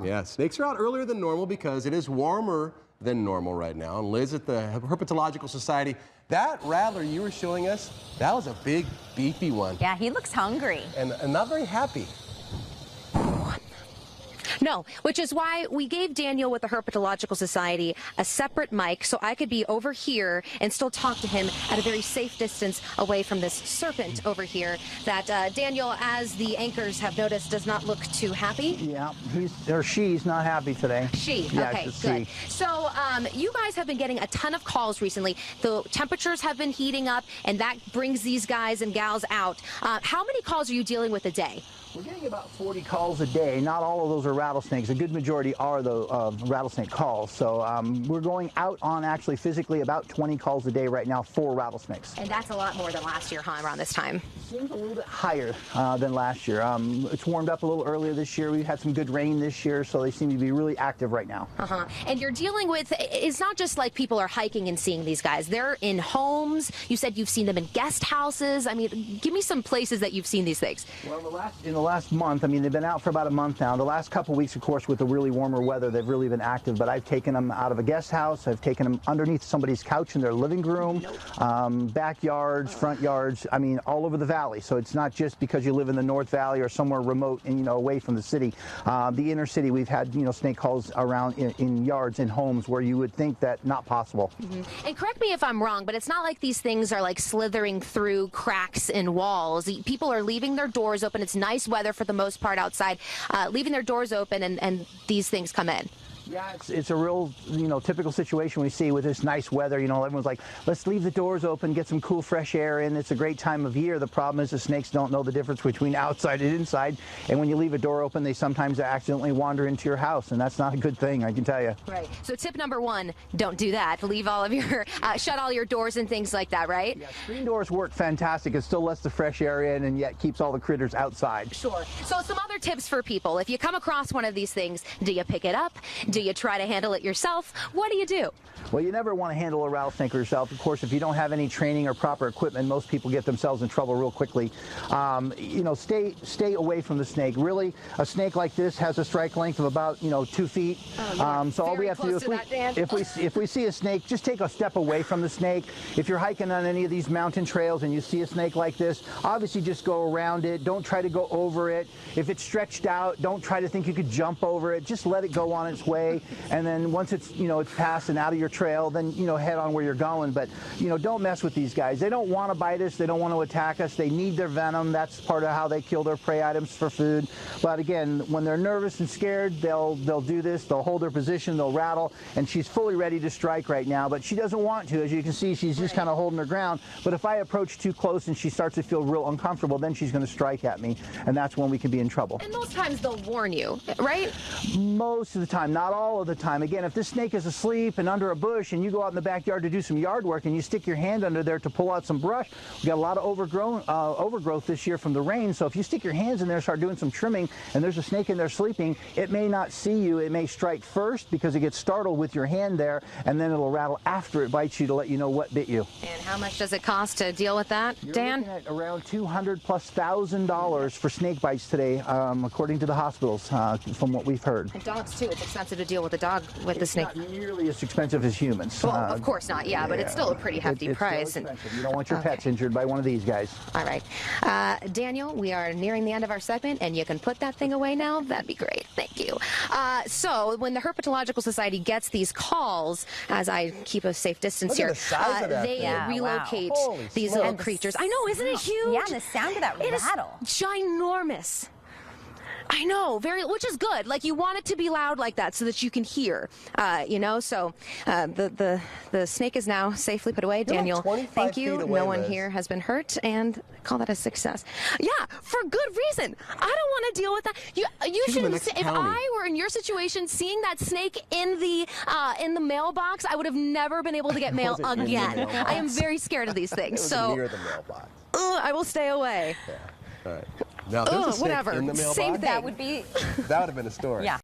Yeah, snakes are out earlier than normal because it is warmer than normal right now. And Liz at the Herpetological Society, that rattler you were showing us, that was a big, beefy one. Yeah, he looks hungry. And not very happy. No, which is why we gave Daniel with the Herpetological Society a separate mic so I could be over here and still talk to him at a very safe distance away from this serpent over here that Daniel, as the anchors have noticed, does not look too happy. Yeah, she's not happy today. She, yeah, okay, good. So you guys have been getting a ton of calls recently. The temperatures have been heating up, and that brings these guys and gals out. How many calls are you dealing with a day? We're getting about 40 calls a day. Not all of those are rattlesnakes. A good majority are the rattlesnake calls. So we're going out on actually physically about 20 calls a day right now for rattlesnakes. And that's a lot more than last year, huh, around this time? Seems a little bit higher than last year. It's warmed up a little earlier this year. We've had some good rain this year, so they seem to be really active right now. And you're dealing with, it's not just like people are hiking and seeing these guys. They're in homes. You said you've seen them in guest houses. I mean, give me some places that you've seen these things. Well, in the last month, I mean, they've been out for about a month now. The last couple of weeks, of course, with the really warmer weather, they've really been active. But I've taken them out of a guest house. I've taken them underneath somebody's couch in their living room, backyards, front yards. I mean, all over the valley. So it's not just because you live in the North Valley or somewhere remote and, away from the city. The inner city, we've had, snake calls around in yards and homes where you would think that not possible. And correct me if I'm wrong, but it's not like these things are like slithering through cracks in walls. People are leaving their doors open. It's nice weather for the most part outside, leaving their doors open, and these things come in. Yeah, it's a real, typical situation we see with this nice weather. Everyone's like, let's leave the doors open, get some cool, fresh air in. It's a great time of year. The problem is the snakes don't know the difference between outside and inside. And when you leave a door open, they sometimes accidentally wander into your house. And that's not a good thing, I can tell you. Right. So tip number one, don't do that. Leave all of your, shut all your doors and things like that, right? Yeah, screen doors work fantastic. It still lets the fresh air in and yet keeps all the critters outside. Sure. So some other tips for people. If you come across one of these things, do you pick it up? Do you try to handle it yourself? What do you do? Well, you never want to handle a rattlesnake yourself. Of course, if you don't have any training or proper equipment, most people get themselves in trouble real quickly. Stay away from the snake. Really, a snake like this has a strike length of about 2 feet. So all we have to do if we see a snake, just take a step away from the snake. If you're hiking on any of these mountain trails and you see a snake like this, obviously just go around it. Don't try to go over it. If it's stretched out, don't try to think you could jump over it. Just let it go on its way. And then once it's it's past and out of your trail, then head on where you're going. But don't mess with these guys. They don't want to bite us. They don't want to attack us. They need their venom. That's part of how they kill their prey items for food. But again, when they're nervous and scared, they'll do this. They'll hold their position. They'll rattle. And she's fully ready to strike right now, but she doesn't want to. As you can see, she's just kind of holding her ground. But if I approach too close and she starts to feel real uncomfortable, then she's going to strike at me, and that's when we can be in trouble. And most times they'll warn you, right? Most of the time, not all of the time. Again, if this snake is asleep and under a bush and you go out in the backyard to do some yard work and you stick your hand under there to pull out some brush, we got a lot of overgrowth this year from the rain. So if you stick your hands in there and start doing some trimming and there's a snake in there sleeping, it may not see you. It may strike first because it gets startled with your hand there, and then it'll rattle after it bites you to let you know what bit you. And how much does it cost to deal with that, Dan? You're looking at around $200,000+ for snake bites today, according to the hospitals, from what we've heard. And dogs too. It's expensive to deal with a dog with the snake. Not nearly as expensive as humans. Well, of course not, yeah, but it's still a pretty hefty price. Still expensive. You don't want your pets injured by one of these guys. All right. Daniel, we are nearing the end of our segment, and you can put that thing away now. That'd be great. Thank you. So when the Herpetological Society gets these calls, as I keep a safe distance here, they relocate these little creatures. I know, isn't it huge? Yeah, and the sound of that rattle. It is ginormous. I know, which is good. Like, you want it to be loud like that so that you can hear, So the snake is now safely put away. Daniel, thank you. No one here has been hurt, and call that a success. Yeah, for good reason. I don't want to deal with that. You shouldn't. If I were in your situation, seeing that snake in the mailbox, I would have never been able to get mail again. I am very scared of these things. So Near the mailbox. I will stay away. Yeah. All right. Now, there's a snake whatever. in the mailbox. Same thing. That would be. That would have been a story. Yeah.